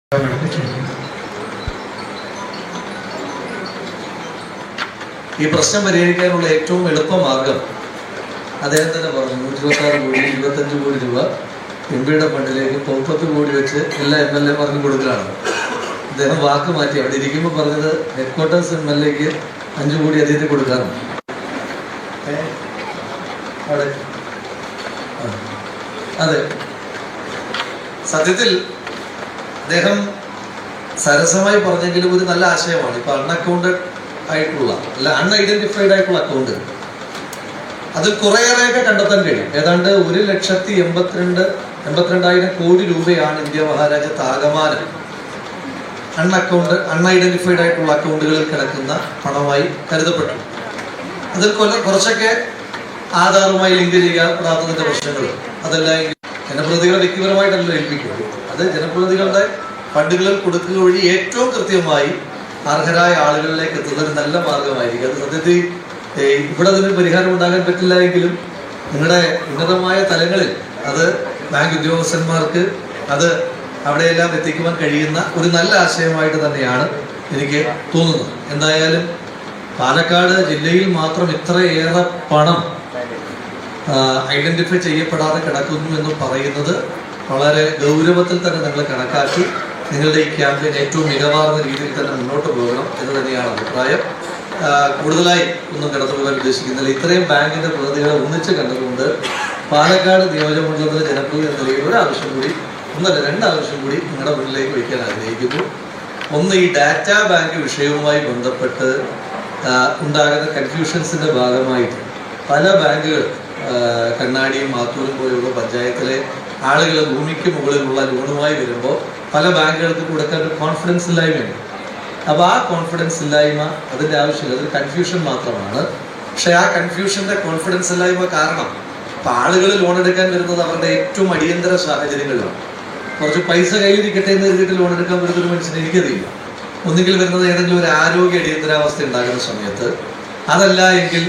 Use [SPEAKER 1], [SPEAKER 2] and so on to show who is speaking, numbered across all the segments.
[SPEAKER 1] ഈ പ്രശ്നം പരിഹരിക്കാനുള്ള ഏറ്റവും എളുപ്പമാർഗം അദ്ദേഹം തന്നെ പറഞ്ഞു. 126 കോടി 25 കോടി രൂപ എംപിയുടെ ഫണ്ടിലേക്ക് 30 കോടി വെച്ച് എല്ലാ MLA-മാർക്കും കൊടുക്കുകയാണ്. അദ്ദേഹം വാക്ക് മാറ്റി. അവിടെ ഇരിക്കുമ്പോൾ പറഞ്ഞത് ഹെഡ്ക്വാർട്ടേഴ്സ് MLA-ക്ക് 5 കോടി അദ്ദേഹത്തിന് കൊടുക്കാറുണ്ട്. അതെ, സത്യത്തിൽ അദ്ദേഹം സരസമായി പറഞ്ഞെങ്കിലും ഒരു നല്ല ആശയമാണ്. ഇപ്പൊ അൺഅക്കൗണ്ടഡ് ആയിട്ടുള്ള അല്ല അൺഐഡന്റിഫൈഡ് ആയിട്ടുള്ള അക്കൗണ്ട് അതിൽ കുറേയേറെയൊക്കെ കണ്ടെത്താൻ കഴിയും. ഏതാണ്ട് 1,82,000 കോടി രൂപയാണ് ഇന്ത്യ മഹാരാജ്യത്ത് ആകമാനം അൺഐഡന്റിഫൈഡ് ആയിട്ടുള്ള അക്കൗണ്ടുകളിൽ കിടക്കുന്ന പണമായി കരുതപ്പെട്ടു. അതിൽ കുറച്ചൊക്കെ ആധാറുമായി ലിങ്ക് ചെയ്യാപ്പെടാത്തതിന്റെ പ്രശ്നങ്ങൾ അതെല്ലാം ജനപ്രതിനിധികളെ വ്യക്തിപരമായിട്ടല്ല ഏൽപ്പിക്കുള്ളൂ. അത് ജനപ്രതിനിധികളുടെ ഫണ്ടുകളിൽ കൊടുക്കുക വഴി ഏറ്റവും കൃത്യമായി അർഹരായ ആളുകളിലേക്ക് എത്തുന്ന ഒരു നല്ല മാർഗമായിരിക്കും. അത് സത്യത്തിൽ ഇവിടെ അതിന് പരിഹാരം ഉണ്ടാകാൻ പറ്റില്ല എങ്കിലും നിങ്ങളുടെ ഉന്നതമായ തലങ്ങളിൽ അത് ബാങ്ക് ഉദ്യോഗസ്ഥന്മാർക്ക് അത് അവിടെയെല്ലാം എത്തിക്കുവാൻ കഴിയുന്ന ഒരു നല്ല ആശയമായിട്ട് തന്നെയാണ് എനിക്ക് തോന്നുന്നത്. എന്തായാലും പാലക്കാട് ജില്ലയിൽ മാത്രം ഇത്രയേറെ പണം ഐഡന്റിഫൈ ചെയ്യപ്പെടാതെ കിടക്കുന്നു എന്ന് പറയുന്നത് വളരെ ഗൗരവത്തിൽ തന്നെ നിങ്ങൾ കണക്കാക്കി നിങ്ങളുടെ ഈ ക്യാമ്പയിൻ ഏറ്റവും മികവാർന്ന രീതിയിൽ തന്നെ മുന്നോട്ട് പോകണം എന്ന് തന്നെയാണ് അഭിപ്രായം. കൂടുതലായി ഒന്നും കടന്നു പോകാൻ ഉദ്ദേശിക്കുന്നില്ല. ഇത്രയും ബാങ്കിന്റെ പ്രതിനിധികളെ ഒന്നിച്ച് കണ്ടുകൊണ്ട് പാലക്കാട് നിയോജകമണ്ഡലത്തിലെ ജനപ്രതിനിധി എന്ന നിലയിൽ ഒരാവശ്യം കൂടി, ഒന്നല്ല രണ്ടാവശ്യം കൂടി നിങ്ങളുടെ മുന്നിലേക്ക് വയ്ക്കാൻ ആഗ്രഹിക്കുന്നു. ഒന്ന്, ഈ ഡാറ്റാ ബാങ്ക് വിഷയവുമായി ബന്ധപ്പെട്ട് ഉണ്ടാകുന്ന കൺഫ്യൂഷൻസിന്റെ ഭാഗമായിട്ട് പല ബാങ്കുകൾ കണ്ണാടിയും മാത്തൂരും പോലുള്ള പഞ്ചായത്തിലെ ആളുകൾ ഭൂമിക്ക് മുകളിലുള്ള ലോണുമായി വരുമ്പോൾ പല ബാങ്കുകൾക്ക് കൊടുക്കാൻ ഒരു കോൺഫിഡൻസ് ഇല്ലായ്മയുണ്ട്. അപ്പോൾ ആ കോൺഫിഡൻസ് ഇല്ലായ്മ അതിൻ്റെ ആവശ്യമില്ല, അതൊരു കൺഫ്യൂഷൻ മാത്രമാണ്. പക്ഷെ ആ കൺഫ്യൂഷന്റെ കോൺഫിഡൻസ് ഇല്ലായ്മ കാരണം ഇപ്പം ആളുകൾ ലോൺ എടുക്കാൻ വരുന്നത് അവരുടെ ഏറ്റവും അടിയന്തര സാഹചര്യങ്ങളിലാണ്. കുറച്ച് പൈസ കയ്യിലിരിക്കട്ടെ എന്ന് കരുതിയിട്ട് ലോൺ എടുക്കാൻ വരുന്നൊരു മനുഷ്യന് എനിക്കറിയില്ല. ഒന്നുകിൽ വരുന്നത് ഏതെങ്കിലും ഒരു ആരോഗ്യ അടിയന്തരാവസ്ഥ ഉണ്ടാകുന്ന സമയത്ത്, അതല്ല എങ്കിൽ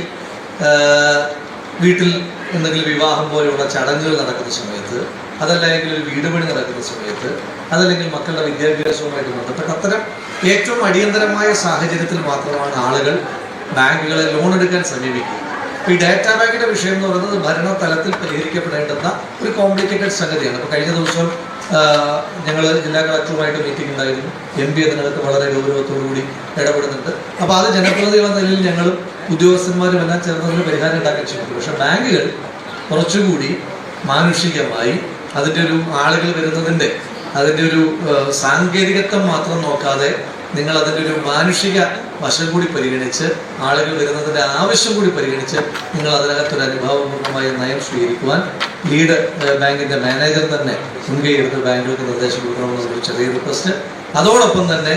[SPEAKER 1] വീട്ടിൽ എന്തെങ്കിലും വിവാഹം പോലെയുള്ള ചടങ്ങുകൾ നടക്കുന്ന സമയത്ത്, അതല്ല എങ്കിൽ ഒരു വീട് പണി നടക്കുന്ന സമയത്ത്, അതല്ലെങ്കിൽ മക്കളുടെ വിദ്യാഭ്യാസവുമായിട്ട് ബന്ധപ്പെട്ട് അത്തരം ഏറ്റവും അടിയന്തരമായ സാഹചര്യത്തിൽ മാത്രമാണ് ആളുകൾ ബാങ്കുകളെ ലോൺ എടുക്കാൻ സമീപിക്കുക. ഈ ഡാറ്റാ ബാങ്കിന്റെ വിഷയം എന്ന് പറയുന്നത് ഭരണതലത്തിൽ പരിഹരിക്കപ്പെടേണ്ടുന്ന ഒരു കോംപ്ലിക്കേറ്റഡ് സംഗതിയാണ്. ഇപ്പോൾ കഴിഞ്ഞ ദിവസം ഞങ്ങൾ ജില്ലാ കളക്ടറുമായിട്ട് മീറ്റിംഗ് ഉണ്ടായിരുന്നു. MP അതിനകത്ത് വളരെ ഗൗരവത്തോടുകൂടി ഇടപെടുന്നുണ്ട്. അപ്പോൾ അത് ജനപ്രതിനിധികൾ എന്ന നിലയിൽ ഞങ്ങളും ഉദ്യോഗസ്ഥന്മാരും എല്ലാം ചേർന്നതിന് പരിഹാരം ഉണ്ടാക്കാൻ ശ്രമിക്കും. പക്ഷെ ബാങ്കുകൾ കുറച്ചുകൂടി മാനുഷികമായി അതിൻ്റെ ഒരു ആളുകൾ വരുന്നതിൻ്റെ അതിൻ്റെ ഒരു സാങ്കേതികത്വം മാത്രം നോക്കാതെ നിങ്ങൾ അതിൻ്റെ ഒരു മാനുഷിക വശം കൂടി പരിഗണിച്ച്, ആളുകൾ വരുന്നതിൻ്റെ ആവശ്യം കൂടി പരിഗണിച്ച് നിങ്ങൾ അതിനകത്തൊരു അനുഭാവപൂർണ്ണമായ നയം സ്വീകരിക്കുവാൻ ലീഡ് ബാങ്കിൻ്റെ മാനേജർ തന്നെ മുൻകൈയെടുത്ത് ബാങ്കുകൾക്ക് നിർദ്ദേശം കൊടുക്കണമെന്നൊരു ചെറിയ റിക്വസ്റ്റ്. അതോടൊപ്പം തന്നെ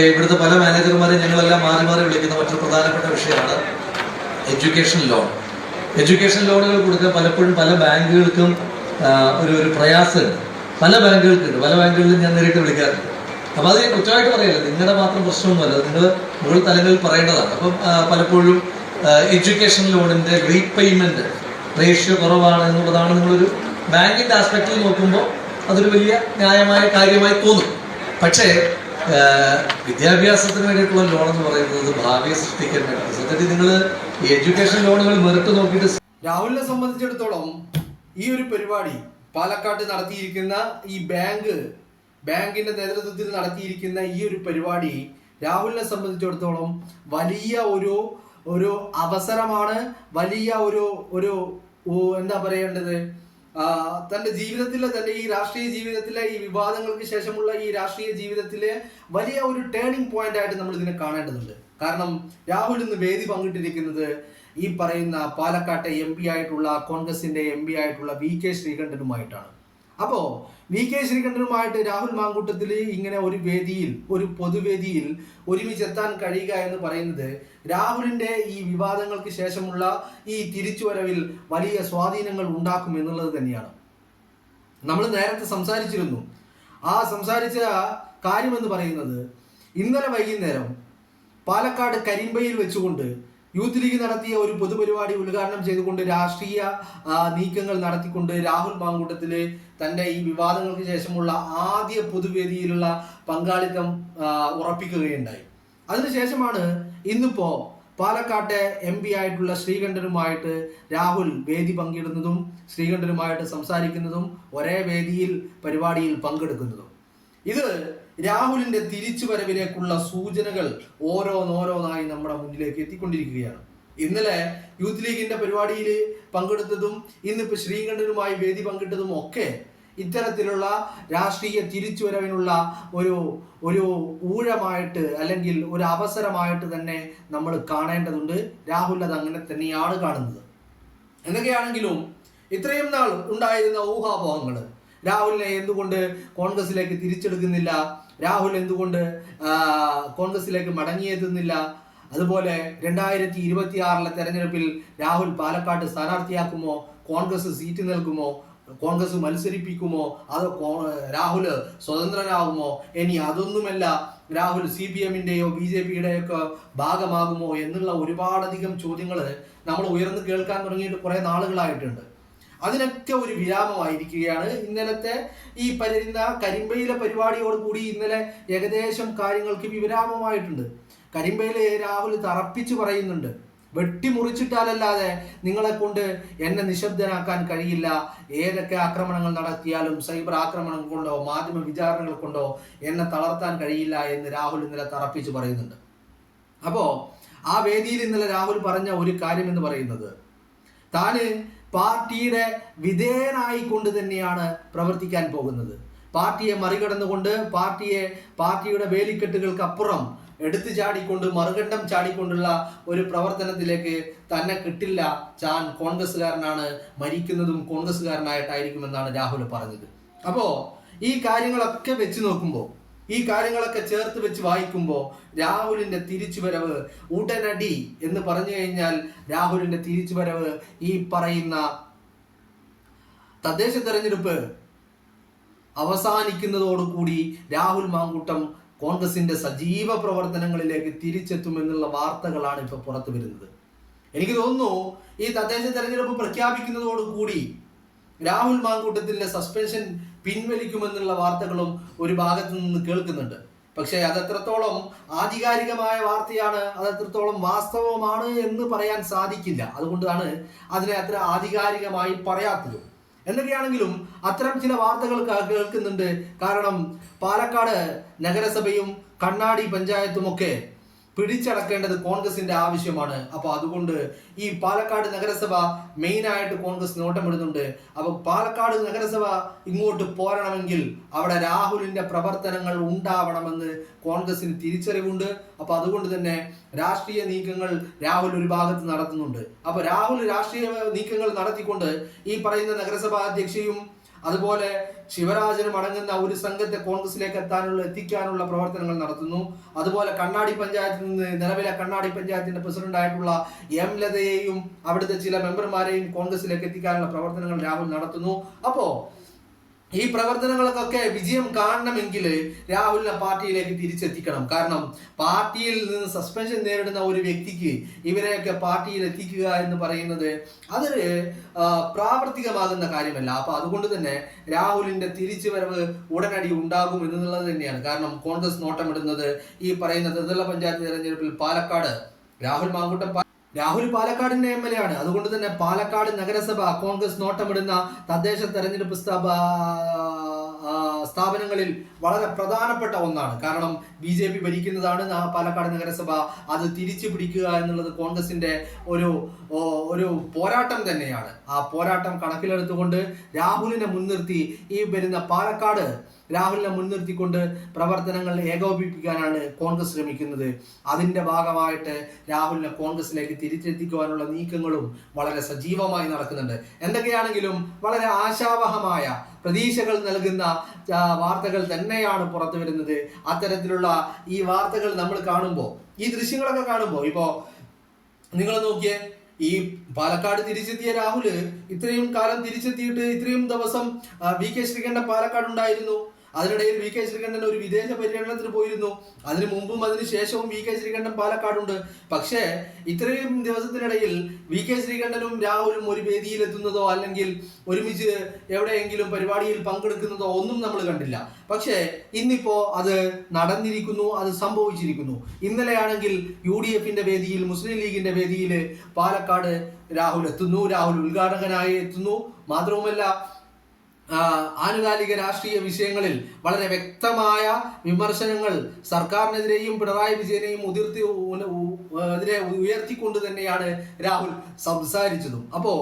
[SPEAKER 1] ഇവിടുത്തെ പല മാനേജർമാരെയും ഞങ്ങളെല്ലാം മാറി മാറി വിളിക്കുന്ന മറ്റൊരു പ്രധാനപ്പെട്ട വിഷയമാണ് എഡ്യൂക്കേഷൻ ലോൺ. എഡ്യൂക്കേഷൻ ലോണുകൾ കൊടുക്കാൻ പലപ്പോഴും പല ബാങ്കുകൾക്കും ഒരു പ്രയാസമുണ്ട്. പല ബാങ്കുകൾക്കുണ്ട്. പല ബാങ്കുകളിലും ഞാൻ നേരിട്ട് വിളിക്കാറുണ്ട്. അപ്പോൾ അത് കുറ്റമായിട്ട് പറയില്ല, നിങ്ങളുടെ മാത്രം പ്രശ്നമൊന്നുമല്ല, നിങ്ങൾ മുകളിൽ തലങ്ങളിൽ പറയേണ്ടതാണ്. അപ്പം പലപ്പോഴും എഡ്യൂക്കേഷൻ ലോണിൻ്റെ റീപേയ്മെൻറ്റ് റേഷ്യോ കുറവാണ് എന്നുള്ളതാണ് നിങ്ങളൊരു ബാങ്കിൻ്റെ ആസ്പെക്റ്റിൽ നോക്കുമ്പോൾ അതൊരു വലിയ ന്യായമായ കാര്യമായി തോന്നും. പക്ഷേ വിദ്യാഭ്യാസത്തിന് വേണ്ടിയിട്ടുള്ള ലോൺ എന്ന് പറയുന്നത് ഭാവിയെ സൃഷ്ടിക്കാൻ വേണ്ടി സത്യത്തിൽ നിങ്ങൾ ഈ എഡ്യൂക്കേഷൻ ലോണുകൾ മെറിറ്റ് നോക്കിയിട്ട്
[SPEAKER 2] രാഹുലിനെ സംബന്ധിച്ചിടത്തോളം ഈ ഒരു പരിപാടി പാലക്കാട്ട് നടത്തിയിരിക്കുന്ന ഈ ബാങ്കിന്റെ നേതൃത്വത്തിൽ നടത്തിയിരിക്കുന്ന ഈ ഒരു പരിപാടി രാഹുലിനെ സംബന്ധിച്ചിടത്തോളം വലിയ ഒരു അവസരമാണ്. വലിയ ഒരു എന്താ പറയേണ്ടത്, തൻ്റെ ജീവിതത്തിലെ തന്നെ ഈ രാഷ്ട്രീയ ജീവിതത്തിലെ ഈ വിവാദങ്ങൾക്ക് ശേഷമുള്ള ഈ രാഷ്ട്രീയ ജീവിതത്തിലെ വലിയ ഒരു ടേണിംഗ് പോയിന്റ് ആയിട്ട് നമ്മൾ ഇതിനെ കാണേണ്ടതുണ്ട്. കാരണം രാഹുൽ ഇന്ന് വേദി പങ്കിട്ടിരിക്കുന്നത് ഈ പറയുന്ന പാലക്കാട്ടെ MP ആയിട്ടുള്ള കോൺഗ്രസിന്റെ MP ആയിട്ടുള്ള VK ശ്രീകണ്ഠനുമായിട്ടാണ്. അപ്പോൾ VK ശ്രീകണ്ഠനുമായിട്ട് രാഹുൽ മാങ്കൂട്ടത്തിൽ ഇങ്ങനെ ഒരു വേദിയിൽ, ഒരു പൊതുവേദിയിൽ ഒരുമിച്ചെത്താൻ കഴിയുക എന്ന് പറയുന്നത് രാഹുലിന്റെ ഈ വിവാദങ്ങൾക്ക് ശേഷമുള്ള ഈ തിരിച്ചുവരവിൽ വലിയ സ്വാധീനങ്ങൾ ഉണ്ടാക്കും എന്നുള്ളത് തന്നെയാണ്. നമ്മൾ നേരത്തെ സംസാരിച്ചിരുന്നു. ആ സംസാരിച്ച കാര്യമെന്ന് പറയുന്നത് ഇന്നലെ വൈകുന്നേരം പാലക്കാട് കരിമ്പയിൽ വെച്ചുകൊണ്ട് യൂത്ത് ലീഗ് നടത്തിയ ഒരു പൊതുപരിപാടി ഉദ്ഘാടനം ചെയ്തുകൊണ്ട് രാഷ്ട്രീയ നീക്കങ്ങൾ നടത്തിക്കൊണ്ട് രാഹുൽ മാങ്കൂട്ടത്തില് തന്റെ ഈ വിവാദങ്ങൾക്ക് ശേഷമുള്ള ആദ്യ പൊതുവേദിയിലുള്ള പങ്കാളിത്തം ഉറപ്പിക്കുകയുണ്ടായി. അതിനുശേഷമാണ് ഇന്നിപ്പോ പാലക്കാട്ടെ MP ആയിട്ടുള്ള ശ്രീകണ്ഠനുമായിട്ട് രാഹുൽ വേദി പങ്കിടുന്നതും ശ്രീകണ്ഠനുമായിട്ട് സംസാരിക്കുന്നതും ഒരേ വേദിയിൽ പരിപാടിയിൽ പങ്കെടുക്കുന്നതും. ഇത് രാഹുലിന്റെ തിരിച്ചുവരവിലേക്കുള്ള സൂചനകൾ ഓരോന്നോരോന്നായി നമ്മുടെ മുന്നിലേക്ക് എത്തിക്കൊണ്ടിരിക്കുകയാണ്. ഇന്നലെ യൂത്ത് ലീഗിന്റെ പരിപാടിയിൽ പങ്കെടുത്തതും ഇന്നിപ്പോ ശ്രീകണ്ഠനുമായി വേദി പങ്കിട്ടതും ഒക്കെ ഇത്തരത്തിലുള്ള രാഷ്ട്രീയ തിരിച്ചുവരവിനുള്ള ഒരു ഊഴമായിട്ട് അല്ലെങ്കിൽ ഒരു അവസരമായിട്ട് തന്നെ നമ്മൾ കാണേണ്ടതുണ്ട്. രാഹുൽ അത് അങ്ങനെ തന്നെയാണ് കാണുന്നത്. എന്തൊക്കെയാണെങ്കിലും ഇത്രയും നാൾ ഉണ്ടായിരുന്ന ഊഹാപോഹങ്ങൾ, രാഹുലിനെ എന്തുകൊണ്ട് കോൺഗ്രസിലേക്ക് തിരിച്ചെടുക്കുന്നില്ല, രാഹുൽ എന്തുകൊണ്ട് കോൺഗ്രസിലേക്ക് മടങ്ങിയെത്തുന്നില്ല, അതുപോലെ 2026 തെരഞ്ഞെടുപ്പിൽ രാഹുൽ പാലക്കാട് സ്ഥാനാർത്ഥിയാക്കുമോ, കോൺഗ്രസ് സീറ്റ് നൽകുമോ, കോൺഗ്രസ് മത്സരിപ്പിക്കുമോ, അതോ രാഹുൽ സ്വതന്ത്രനാകുമോ, ഇനി അതൊന്നുമല്ല രാഹുൽ CPM-ന്റെയോ BJP-യുടെയൊക്കെ ഭാഗമാകുമോ എന്നുള്ള ഒരുപാടധികം ചോദ്യങ്ങൾ നമ്മൾ ഉയർന്നു കേൾക്കാൻ തുടങ്ങിയിട്ട് കുറെ നാളുകളായിട്ടുണ്ട്. അതിനൊക്കെ ഒരു വിരാമമായിരിക്കുകയാണ് ഇന്നലത്തെ ഈ കരിമ്പയിലെ പരിപാടിയോടുകൂടി. ഇന്നലെ ഏകദേശം കാര്യങ്ങൾക്ക് വിരാമമായിട്ടുണ്ട്. കരിമ്പയില് രാഹുൽ തറപ്പിച്ചു പറയുന്നുണ്ട്, വെട്ടിമുറിച്ചിട്ടാലല്ലാതെ നിങ്ങളെ കൊണ്ട് എന്നെ നിശബ്ദനാക്കാൻ കഴിയില്ല, ഏതൊക്കെ ആക്രമണങ്ങൾ നടത്തിയാലും സൈബർ ആക്രമണം കൊണ്ടോ മാധ്യമ വിചാരണകൾ കൊണ്ടോ എന്നെ തളർത്താൻ കഴിയില്ല എന്ന് രാഹുൽ ഇന്നലെ തറപ്പിച്ചു പറയുന്നുണ്ട്. അപ്പോ ആ വേദിയിൽ ഇന്നലെ രാഹുൽ പറഞ്ഞ ഒരു കാര്യം എന്ന് പറയുന്നത്, താന് പാർട്ടിയുടെ വിധേയനായിക്കൊണ്ട് തന്നെയാണ് പ്രവർത്തിക്കാൻ പോകുന്നത്. പാർട്ടിയെ മറികടന്നുകൊണ്ട് പാർട്ടിയുടെ വേലിക്കെട്ടുകൾക്ക് അപ്പുറം എടുത്തു ചാടിക്കൊണ്ട് മറുകണ്ഠം ചാടിക്കൊണ്ടുള്ള ഒരു പ്രവർത്തനത്തിലേക്ക് തന്നെ കിട്ടില്ല. താൻ കോൺഗ്രസ്സുകാരനാണ്, മരിക്കുന്നതും കോൺഗ്രസ്സുകാരനായിട്ടായിരിക്കുമെന്നാണ് രാഹുൽ പറഞ്ഞത്. അപ്പോ ഈ കാര്യങ്ങളൊക്കെ വെച്ച് നോക്കുമ്പോൾ, ഈ കാര്യങ്ങളൊക്കെ ചേർത്ത് വെച്ച് വായിക്കുമ്പോൾ രാഹുലിന്റെ തിരിച്ചുവരവ് ഉടനടി എന്ന് പറഞ്ഞു കഴിഞ്ഞാൽ രാഹുലിന്റെ തിരിച്ചുവരവ് ഈ പറയുന്ന തദ്ദേശ തെരഞ്ഞെടുപ്പ് അവസാനിക്കുന്നതോടുകൂടി രാഹുൽ മാങ്കൂട്ടം കോൺഗ്രസിന്റെ സജീവ പ്രവർത്തനങ്ങളിലേക്ക് തിരിച്ചെത്തുമെന്നുള്ള വാർത്തകളാണ് ഇപ്പോൾ പുറത്തു വരുന്നത്. എനിക്ക് തോന്നുന്നു ഈ തദ്ദേശ തെരഞ്ഞെടുപ്പ് പ്രഖ്യാപിക്കുന്നതോടുകൂടി രാഹുൽ മാങ്കൂട്ടത്തിന്റെ സസ്പെൻഷൻ പിൻവലിക്കുമെന്നുള്ള വാർത്തകളും ഒരു ഭാഗത്തു നിന്ന് കേൾക്കുന്നുണ്ട്. പക്ഷേ അതെത്രത്തോളം ആധികാരികമായ വാർത്തയാണ്, അതെത്രത്തോളം വാസ്തവമാണ് എന്ന് പറയാൻ സാധിക്കില്ല. അതുകൊണ്ടാണ് അതിനെ അത്ര ആധികാരികമായി പറയാത്തത്. എന്തൊക്കെയാണെങ്കിലും അത്തരം ചില വാർത്തകൾ കേൾക്കുന്നുണ്ട്. കാരണം പാലക്കാട് നഗരസഭയും കണ്ണാടി പഞ്ചായത്തുമൊക്കെ പിടിച്ചടക്കേണ്ടത് കോൺഗ്രസിന്റെ ആവശ്യമാണ്. അപ്പൊ അതുകൊണ്ട് ഈ പാലക്കാട് നഗരസഭ മെയിനായിട്ട് കോൺഗ്രസ് നോട്ടമിടുന്നുണ്ട്. അപ്പൊ പാലക്കാട് നഗരസഭ ഇങ്ങോട്ട് പോരണമെങ്കിൽ അവിടെ രാഹുലിന്റെ പ്രവർത്തനങ്ങൾ ഉണ്ടാവണമെന്ന് കോൺഗ്രസിന് തിരിച്ചറിവുണ്ട്. അപ്പൊ അതുകൊണ്ട് തന്നെ രാഷ്ട്രീയ നീക്കങ്ങൾ രാഹുൽ ഒരു ഭാഗത്ത് നടത്തുന്നുണ്ട്. അപ്പൊ രാഹുൽ രാഷ്ട്രീയ നീക്കങ്ങൾ നടത്തിക്കൊണ്ട് ഈ പറയുന്ന നഗരസഭാ അധ്യക്ഷയും അതുപോലെ ശിവരാജനും അടങ്ങുന്ന ഒരു സംഘത്തെ കോൺഗ്രസിലേക്ക് എത്തിക്കാനുള്ള പ്രവർത്തനങ്ങൾ നടത്തുന്നു. അതുപോലെ കണ്ണാടി പഞ്ചായത്തിൽ നിന്ന് നിലവിലെ കണ്ണാടി പഞ്ചായത്തിന്റെ പ്രസിഡന്റ് ആയിട്ടുള്ള M ലതയെയും അവിടുത്തെ ചില മെമ്പർമാരെയും കോൺഗ്രസിലേക്ക് എത്തിക്കാനുള്ള പ്രവർത്തനങ്ങൾ രാഹുൽ നടത്തുന്നു. അപ്പോ ഈ പ്രവർത്തനങ്ങൾക്കൊക്കെ വിജയം കാണണമെങ്കിൽ രാഹുലിനെ പാർട്ടിയിലേക്ക് തിരിച്ചെത്തിക്കണം. കാരണം പാർട്ടിയിൽ നിന്ന് സസ്പെൻഷൻ നേരിടുന്ന ഒരു വ്യക്തിക്ക് ഇവരെയൊക്കെ പാർട്ടിയിൽ എത്തിക്കുക എന്ന് പറയുന്നത് അതൊരു പ്രാവർത്തികമാകുന്ന കാര്യമല്ല. അപ്പൊ അതുകൊണ്ട് തന്നെ രാഹുലിന്റെ തിരിച്ചുവരവ് ഉടനടി ഉണ്ടാകും എന്നുള്ളത് തന്നെയാണ്. കാരണം കോൺഗ്രസ് നോട്ടമിടുന്നത് ഈ പറയുന്ന ത്രിതല പഞ്ചായത്ത് തെരഞ്ഞെടുപ്പിൽ പാലക്കാട് രാഹുൽ പാലക്കാടിന്റെ MLA ആണ്. അതുകൊണ്ട് തന്നെ പാലക്കാട് നഗരസഭ കോൺഗ്രസ് നോട്ടമിടുന്ന തദ്ദേശ തെരഞ്ഞെടുപ്പ് സ്ഥാപനങ്ങളിൽ വളരെ പ്രധാനപ്പെട്ട ഒന്നാണ്. കാരണം BJP ഭരിക്കുന്നതാണ് പാലക്കാട് നഗരസഭ. അത് തിരിച്ചു പിടിക്കുക എന്നുള്ളത് കോൺഗ്രസിന്റെ ഒരു പോരാട്ടം തന്നെയാണ്. ആ പോരാട്ടം കണക്കിലെടുത്തുകൊണ്ട് രാഹുലിനെ മുൻനിർത്തി ഈ വരുന്ന പാലക്കാട് രാഹുലിനെ മുൻനിർത്തിക്കൊണ്ട് പ്രവർത്തനങ്ങൾ ഏകോപിപ്പിക്കാനാണ് കോൺഗ്രസ് ശ്രമിക്കുന്നത്. അതിന്റെ ഭാഗമായിട്ട് രാഹുലിനെ കോൺഗ്രസിലേക്ക് തിരിച്ചെത്തിക്കുവാനുള്ള നീക്കങ്ങളും വളരെ സജീവമായി നടക്കുന്നുണ്ട്. എന്തൊക്കെയാണെങ്കിലും വളരെ ആശാവഹമായ പ്രതീക്ഷകൾ നൽകുന്ന വാർത്തകൾ തന്നെയാണ് പുറത്തു വരുന്നത്. അത്തരത്തിലുള്ള ഈ വാർത്തകൾ നമ്മൾ കാണുമ്പോൾ, ഈ ദൃശ്യങ്ങളൊക്കെ കാണുമ്പോൾ, ഇപ്പോ നിങ്ങൾ നോക്കിയേ, ഈ പാലക്കാട് തിരിച്ചെത്തിയ രാഹുല് ഇത്രയും കാലം തിരിച്ചെത്തിയിട്ട് ഇത്രയും ദിവസം VK ശ്രീകണ്ഠൻ പാലക്കാട് ഉണ്ടായിരുന്നു. അതിനിടയിൽ വി കെ ശ്രീകണ്ഠൻ ഒരു വിദേശ പര്യടനത്തിന് പോയിരുന്നു. അതിനു മുമ്പും അതിനു ശേഷവും വി കെ ശ്രീകണ്ഠൻ പാലക്കാടുണ്ട്. പക്ഷേ ഇത്രയും ദിവസത്തിനിടയിൽ വി കെ ശ്രീകണ്ഠനും രാഹുലും ഒരു വേദിയിലെത്തുന്നതോ അല്ലെങ്കിൽ ഒരുമിച്ച് എവിടെയെങ്കിലും പരിപാടിയിൽ പങ്കെടുക്കുന്നതോ ഒന്നും നമ്മൾ കണ്ടില്ല. പക്ഷേ ഇന്നിപ്പോ അത് നടന്നിരിക്കുന്നു, അത് സംഭവിച്ചിരിക്കുന്നു. ഇന്നലെയാണെങ്കിൽ UDF-ന്റെ വേദിയിൽ, മുസ്ലിം ലീഗിന്റെ വേദിയിൽ പാലക്കാട് രാഹുൽ എത്തുന്നു, രാഹുൽ ഉദ്ഘാടകനായി എത്തുന്നു. മാത്രവുമല്ല ആനുകാലിക രാഷ്ട്രീയ വിഷയങ്ങളിൽ വളരെ വ്യക്തമായ വിമർശനങ്ങൾ സർക്കാരിനെതിരെയും പിണറായി വിജയനെയും എതിരെ ഉയർത്തിക്കൊണ്ട് തന്നെയാണ് രാഹുൽ സംസാരിച്ചതും. അപ്പോ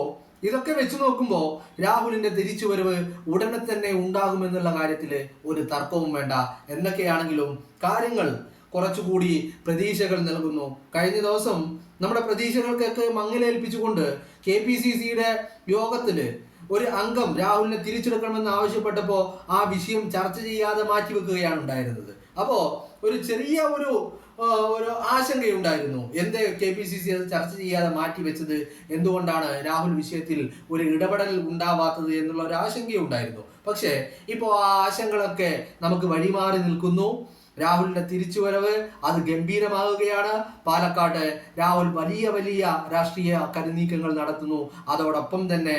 [SPEAKER 2] ഇതൊക്കെ വെച്ച് നോക്കുമ്പോൾ രാഹുലിന്റെ തിരിച്ചുവരവ് ഉടനെ തന്നെ ഉണ്ടാകുമെന്നുള്ള കാര്യത്തിൽ ഒരു തർക്കവും വേണ്ട. എന്തൊക്കെയാണെങ്കിലും കാര്യങ്ങൾ കുറച്ചുകൂടി പ്രതീക്ഷകൾ നൽകുന്നു. കഴിഞ്ഞ ദിവസം നമ്മുടെ പ്രതീക്ഷകൾക്കൊക്കെ മങ്ങലേൽപ്പിച്ചുകൊണ്ട് KPCC-യുടെ യോഗത്തില് ഒരു അംഗം രാഹുലിനെ തിരിച്ചെടുക്കണമെന്ന് ആവശ്യപ്പെട്ടപ്പോൾ ആ വിഷയം ചർച്ച ചെയ്യാതെ മാറ്റിവെക്കുകയാണ് ഉണ്ടായിരുന്നത്. അപ്പോൾ ഒരു ചെറിയ ഒരു ആശങ്കയുണ്ടായിരുന്നു. എന്തേ KPCC അത് ചർച്ച ചെയ്യാതെ മാറ്റിവെച്ചത്, എന്തുകൊണ്ടാണ് രാഹുൽ വിഷയത്തിൽ ഒരു ഇടപെടൽ ഉണ്ടാവാത്തത് എന്നുള്ള ഒരു ആശങ്കയുണ്ടായിരുന്നു. പക്ഷേ ഇപ്പോൾ ആ ആശങ്കകളൊക്കെ നമുക്ക് വഴിമാറി നിൽക്കുന്നു. രാഹുലിന്റെ തിരിച്ചുവരവ് അത് ഗംഭീരമാകുകയാണ്. പാലക്കാട് രാഹുൽ വലിയ വലിയ രാഷ്ട്രീയ കരുനീക്കങ്ങൾ നടത്തുന്നു. അതോടൊപ്പം തന്നെ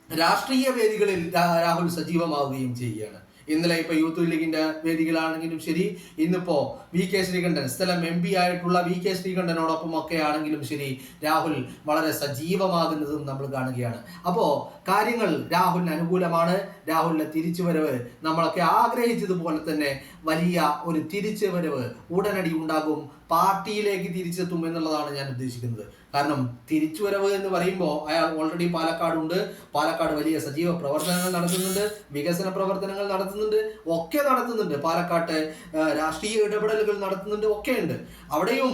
[SPEAKER 2] രാഷ്ട്രീയ വേദികളിൽ രാഹുൽ സജീവമാവുകയും ചെയ്യുകയാണ്. ഇന്നലെ ഇപ്പൊ യൂത്ത് ലീഗിന്റെ വേദികളാണെങ്കിലും ശരി, ഇന്നിപ്പോ വി കെ ശ്രീകണ്ഠൻ, സ്ഥലം MP ആയിട്ടുള്ള വി കെ ശ്രീകണ്ഠനോടൊപ്പം ഒക്കെ ആണെങ്കിലും ശരി, രാഹുൽ വളരെ സജീവമാകുന്നതും നമ്മൾ കാണുകയാണ്. അപ്പോ കാര്യങ്ങൾ രാഹുലിന് അനുകൂലമാണ്. രാഹുലിന്റെ തിരിച്ചുവരവ് നമ്മളൊക്കെ ആഗ്രഹിച്ചതുപോലെ തന്നെ വലിയ ഒരു തിരിച്ചുവരവ് ഉടനടി ഉണ്ടാകും. പാർട്ടിയിലേക്ക് തിരിച്ചെത്തും എന്നുള്ളതാണ് ഞാൻ ഉദ്ദേശിക്കുന്നത്. കാരണം തിരിച്ചുവരവ് എന്ന് പറയുമ്പോൾ അയാൾ ഓൾറെഡി പാലക്കാടുണ്ട്. പാലക്കാട് വലിയ സജീവ പ്രവർത്തനങ്ങൾ നടത്തുന്നുണ്ട്, വികസന പ്രവർത്തനങ്ങൾ നടത്തുന്നുണ്ട്. പാലക്കാട്ട് രാഷ്ട്രീയ ഇടപെടലുകൾ നടത്തുന്നുണ്ട്, ഒക്കെ ഉണ്ട്. അവിടെയും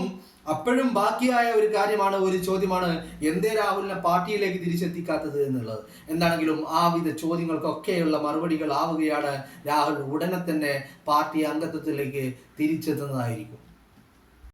[SPEAKER 2] അപ്പോഴും ബാക്കിയായ ഒരു കാര്യമാണ്, ഒരു ചോദ്യമാണ്, എന്തേ രാഹുലിനെ പാർട്ടിയിലേക്ക് തിരിച്ചെത്തിക്കാത്തത് എന്നുള്ളത്. എന്താണെങ്കിലും ആ വിധ ചോദ്യങ്ങൾക്കൊക്കെയുള്ള മറുപടികൾ ആവുകയാണ്. രാഹുൽ ഉടനെ തന്നെ പാർട്ടി അംഗത്വത്തിലേക്ക് തിരിച്ചെത്തുന്നതായിരിക്കും.